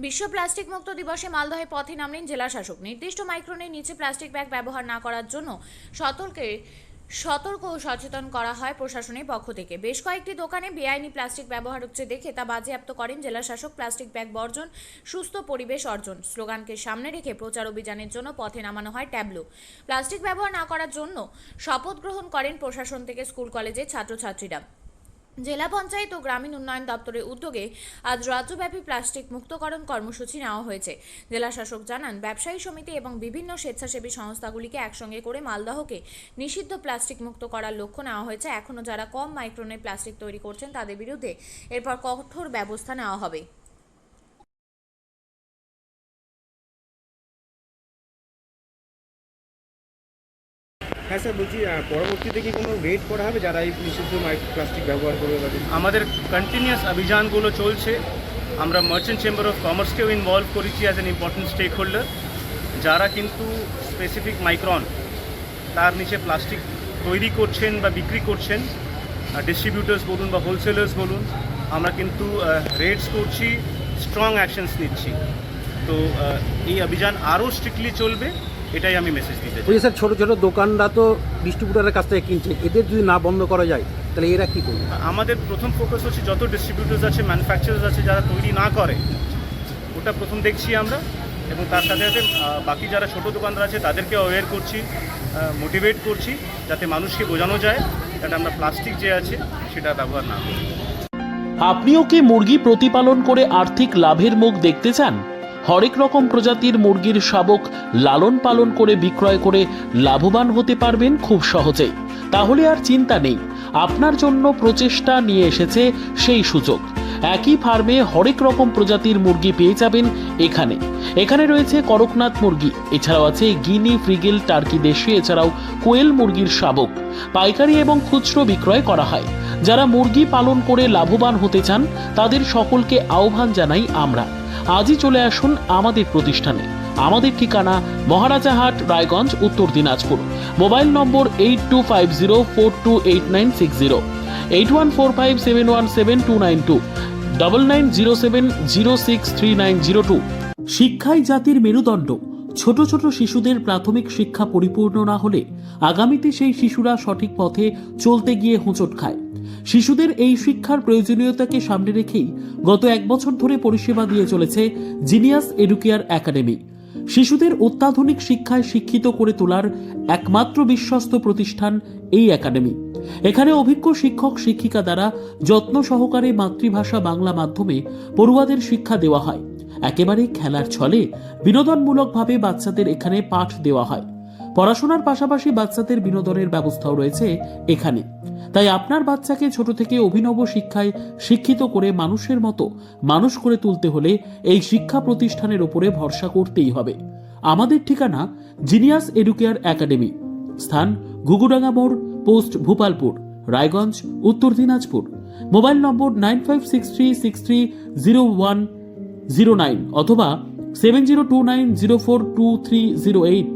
বিশ্ব প্লাস্টিক মুক্ত দিবসে মালদহে পথে নামলেন জেলা শাসক। নির্দিষ্ট মাইক্রনের নিচে প্লাস্টিক ব্যাগ ব্যবহার না করার জন্য সতর্ক ও সচেতন করা হয় প্রশাসনের পক্ষ থেকে। বেশ কয়েকটি দোকানে বেআইনি প্লাস্টিক ব্যবহার হচ্ছে দেখে তা বাজেয়াপ্ত করেন জেলা শাসক। প্লাস্টিক ব্যাগ বর্জন, সুস্থ পরিবেশ অর্জন স্লোগানকে সামনে রেখে প্রচার অভিযানের জন্য পথে নামানো হয় ট্যাবলো। প্লাস্টিক ব্যবহার না করার জন্য শপথ গ্রহণ করেন প্রশাসন থেকে স্কুল কলেজের ছাত্রছাত্রীরা। জেলা পঞ্চায়েত ও গ্রামীণ উন্নয়ন দপ্তরের উদ্যোগে আজ রাজ্যব্যাপী প্লাস্টিক মুক্তকরণ কর্মসূচি নেওয়া হয়েছে। জেলা শাসক জানান, ব্যবসায়ী সমিতি এবং বিভিন্ন স্বেচ্ছাসেবী সংস্থাগুলিকে একসঙ্গে করে মালদহকে নিষিদ্ধ প্লাস্টিক মুক্ত করার লক্ষ্য নেওয়া হয়েছে। এখনও যারা কম মাইক্রনের প্লাস্টিক তৈরি করছেন তাদের বিরুদ্ধে এরপর কঠোর ব্যবস্থা নেওয়া হবে। হ্যাঁ স্যার, বলছি পরবর্তীতে কি কোনো রেড করা হবে যারা এই নিষিদ্ধ প্লাস্টিক ব্যবহার করবে তাদের? আমাদের কন্টিনিউয়াস অভিযানগুলো চলছে। আমরা মার্চেন্ট চেম্বার অফ কমার্সকেও ইনভলভ করেছি as an important stakeholder. যারা কিন্তু স্পেসিফিক মাইক্রন তার নিচে প্লাস্টিক তৈরি করছেন বা বিক্রি করছেন, ডিস্ট্রিবিউটার্স বলুন বা হোলসেলার্স বলুন, আমরা কিন্তু রেডস করছি, স্ট্রং অ্যাকশনস নিচ্ছি। তো এই অভিযান আরও স্ট্রিক্টলি চলবে, এটাই আমি মেসেজ দিতে চাই। স্যার, ছোটো ছোটো দোকানরা তো ডিস্ট্রিবিউটারের কাছ থেকে কিনছে, এদের যদি না বন্ধ করা যায় তাহলে এরা কী করবে? আমাদের প্রথম ফোকাস হচ্ছে যত ডিস্ট্রিবিউটার্স আছে, ম্যানুফ্যাকচারার্স আছে যারা তৈরি না করে, ওটা প্রথম দেখছি আমরা। এবং তার সাথে সাথে বাকি যারা ছোটো দোকানদার আছে তাদেরকে অ্যাওয়্যার করছি, মোটিভেট করছি, যাতে মানুষকে বোঝানো যায় যাতে আমরা প্লাস্টিক যে আছে সেটা ব্যবহার না করি। আপনিও কি মুরগি প্রতিপালন করে আর্থিক লাভের মুখ দেখতে চান? হরেক রকম প্রজাতির মুরগির শাবক লালন পালন করে বিক্রয় করে লাভবান হতে পারবেন খুব সহজেই। তাহলে আর চিন্তা নেই, আপনার জন্য প্রচেষ্টা নিয়ে এসেছে সেই সুযোগ। একই ফার্মে হরেক রকম প্রজাতির মুরগি পেয়ে যাবেন এখানে রয়েছে করকনাথ মুরগি, এছাড়াও আছে গিনি, ফ্রিগেল, টার্কি দেশি, এছাড়াও কোয়েল মুরগির শাবক পাইকারি এবং খুচরো বিক্রয় করা হয়। যারা মুরগি পালন করে লাভবান হতে চান তাদের সকলকে আহ্বান জানাই আমরা। আজই চলে আসুন আমাদের প্রতিষ্ঠানে। আমাদের ঠিকানা মহারাজাহাট, রায়গঞ্জ, উত্তর দিনাজপুর। মোবাইল নম্বর 8250428960, 8145717292, 9907063902। শিক্ষাই জাতির মেরুদণ্ড। ছোট ছোট শিশুদের প্রাথমিক শিক্ষা পরিপূর্ণ না হলে আগামীতে সেই শিশুরা সঠিক পথে চলতে গিয়ে হোঁচট খায়। শিশুদের এই শিক্ষার প্রয়োজনীয়তাকে সামনে রেখেই গত 1 বছর ধরে পরিষেবা দিয়ে চলেছে জিনিয়াস এডুকেয়ার একাডেমি। শিশুদের অত্যাধুনিক শিক্ষায় শিক্ষিত করে তোলার একমাত্র বিশ্বস্ত প্রতিষ্ঠান এই একাডেমি। এখানে অভিজ্ঞ শিক্ষক শিক্ষিকা দ্বারা যত্ন সহকারে মাতৃভাষা বাংলা মাধ্যমে পড়ুয়াদের শিক্ষা দেওয়া হয়। একেবারে খেলার ছলে বিনোদনমূলকভাবে বাচ্চাদের এখানে পাঠ দেওয়া হয়। পড়াশোনার পাশাপাশি বাচ্চাদের বিনোদনের ব্যবস্থাও রয়েছে এখানে। তাই আপনার বাচ্চাকে ছোট থেকে অভিনব শিক্ষায় শিক্ষিত করে মানুষের মতো মানুষ করে তুলতে হলে এই শিক্ষা প্রতিষ্ঠানের উপরে ভরসা করতেই হবে। আমাদের ঠিকানা জিনিয়াস এডুকেয়ার একাডেমি, স্থান ঘুঘুডাঙ্গা মোড়, পোস্ট ভূপালপুর, রায়গঞ্জ, উত্তর দিনাজপুর। মোবাইল নম্বর 9563630109 অথবা 7029042308।